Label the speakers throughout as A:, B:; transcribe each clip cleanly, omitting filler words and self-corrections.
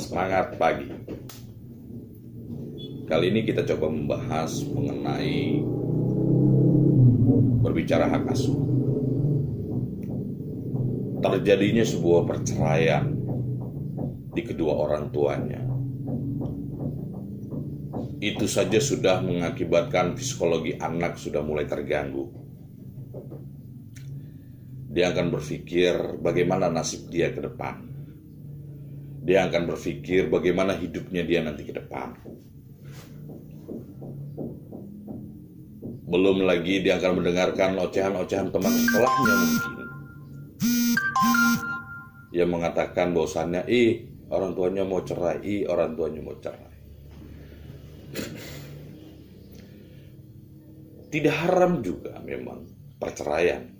A: Semangat pagi. Kali ini kita coba membahas mengenai berbicara hak asuh. Terjadinya sebuah perceraian di kedua orang tuanya. Itu saja sudah mengakibatkan psikologi anak sudah mulai terganggu. Dia akan berpikir bagaimana nasib dia ke depan. Dia akan berpikir bagaimana hidupnya dia nanti ke depan. Belum lagi dia akan mendengarkan ocehan-ocehan teman sekolahnya mungkin. Yang mengatakan bahwasannya, orang tuanya mau cerai, orang tuanya mau cerai. Tidak haram juga memang perceraian.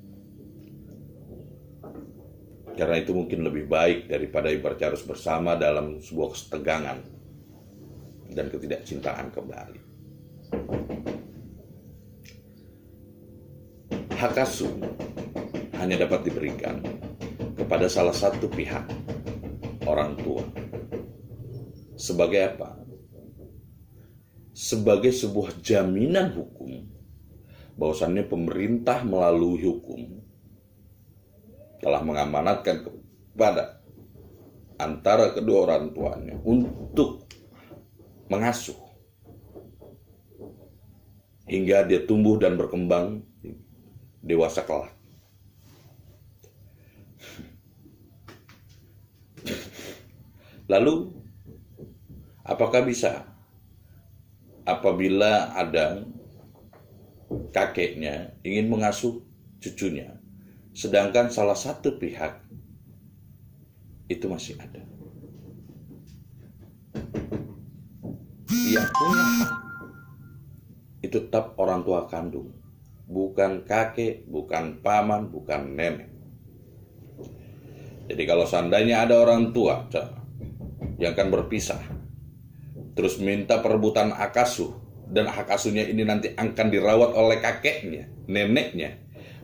A: Karena itu mungkin lebih baik daripada ibarat harus bersama dalam sebuah kesetegangan dan ketidakcintaan kembali. Hak asuh hanya dapat diberikan kepada salah satu pihak, orang tua. Sebagai apa? Sebagai sebuah jaminan hukum bahwasannya pemerintah melalui hukum telah mengamanatkan kepada antara kedua orang tuanya untuk mengasuh hingga dia tumbuh dan berkembang dewasa kelak. Lalu, apakah bisa apabila ada kakeknya ingin mengasuh cucunya, sedangkan salah satu pihak itu masih ada? Yang punya hak itu tetap orang tua kandung, bukan kakek, bukan paman, bukan nenek. Jadi kalau seandainya ada orang tua yang akan berpisah, terus minta perebutan hak asuh, dan hak asuhnya ini nanti akan dirawat oleh kakeknya, neneknya,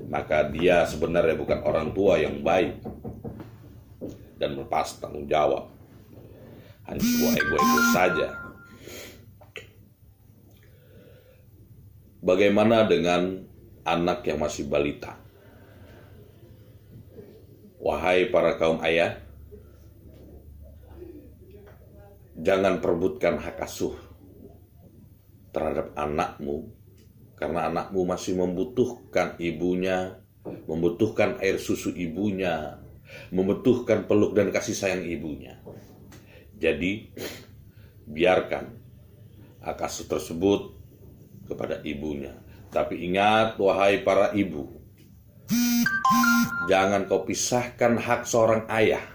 A: maka dia sebenarnya bukan orang tua yang baik dan lepas tanggung jawab. Hanya sebuah ego-ego saja. Bagaimana dengan anak yang masih balita? Wahai para kaum ayah, jangan perebutkan hak asuh terhadap anakmu, karena anakmu masih membutuhkan ibunya, membutuhkan air susu ibunya, membutuhkan peluk dan kasih sayang ibunya. Jadi, biarkan hak asuh tersebut kepada ibunya. Tapi ingat, wahai para ibu, jangan kau pisahkan hak seorang ayah.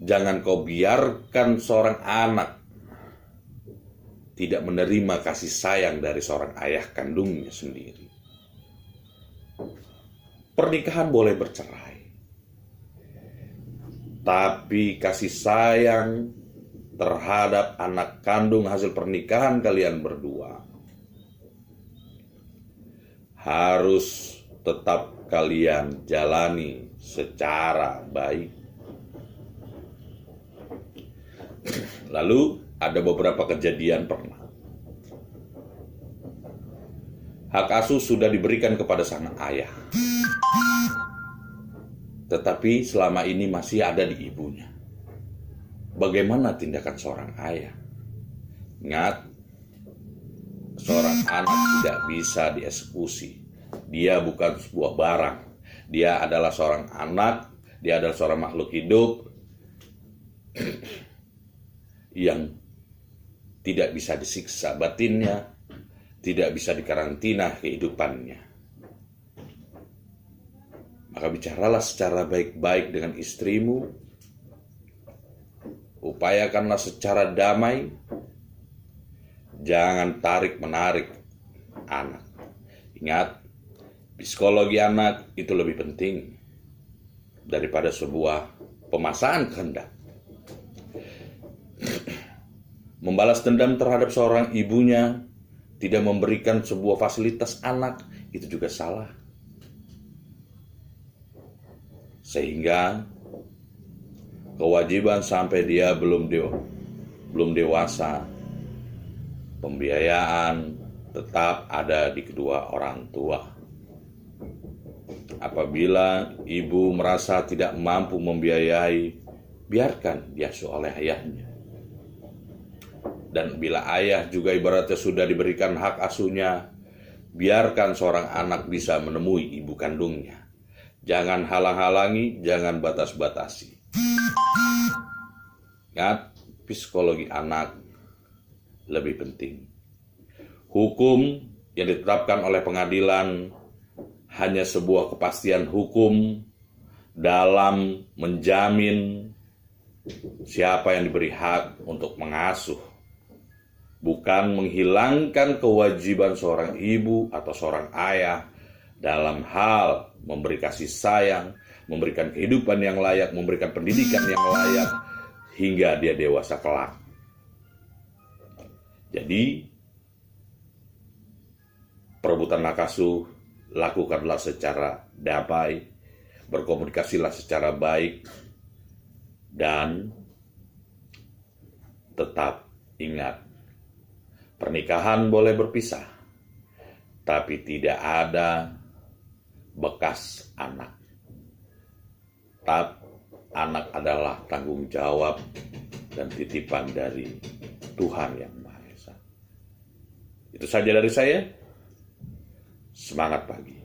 A: Jangan kau biarkan seorang anak tidak menerima kasih sayang dari seorang ayah kandungnya sendiri. Pernikahan boleh bercerai, tapi kasih sayang terhadap anak kandung hasil pernikahan kalian berdua harus tetap kalian jalani secara baik. Lalu ada beberapa kejadian pernah hak asuh sudah diberikan kepada sang ayah, tetapi selama ini masih ada di ibunya. Bagaimana tindakan seorang ayah? Ingat, seorang anak tidak bisa dieksekusi. Dia bukan sebuah barang. Dia adalah seorang anak, dia adalah seorang makhluk hidup yang tidak bisa disiksa batinnya, tidak bisa dikarantina kehidupannya. Maka bicaralah secara baik-baik dengan istrimu, upayakanlah secara damai, jangan tarik-menarik anak. Ingat, psikologi anak itu lebih penting daripada sebuah pemaksaan kehendak. Membalas dendam terhadap seorang ibunya, tidak memberikan sebuah fasilitas anak, itu juga salah. Sehingga kewajiban sampai dia belum dewasa, pembiayaan tetap ada di kedua orang tua. Apabila ibu merasa tidak mampu membiayai, biarkan diasuh oleh ayahnya. Dan bila ayah juga ibaratnya sudah diberikan hak asuhnya, biarkan seorang anak bisa menemui ibu kandungnya. Jangan halang-halangi, jangan batas-batasi. Ingat, psikologi anak lebih penting. Hukum yang ditetapkan oleh pengadilan hanya sebuah kepastian hukum dalam menjamin siapa yang diberi hak untuk mengasuh, bukan menghilangkan kewajiban seorang ibu atau seorang ayah dalam hal memberi kasih sayang, memberikan kehidupan yang layak, memberikan pendidikan yang layak hingga dia dewasa kelak. Jadi, perebutan hak asuh lakukanlah secara damai, berkomunikasilah secara baik, dan tetap ingat, pernikahan boleh berpisah, tapi tidak ada bekas anak. Anak adalah tanggung jawab dan titipan dari Tuhan Yang Maha Esa. Itu saja dari saya. Semangat pagi.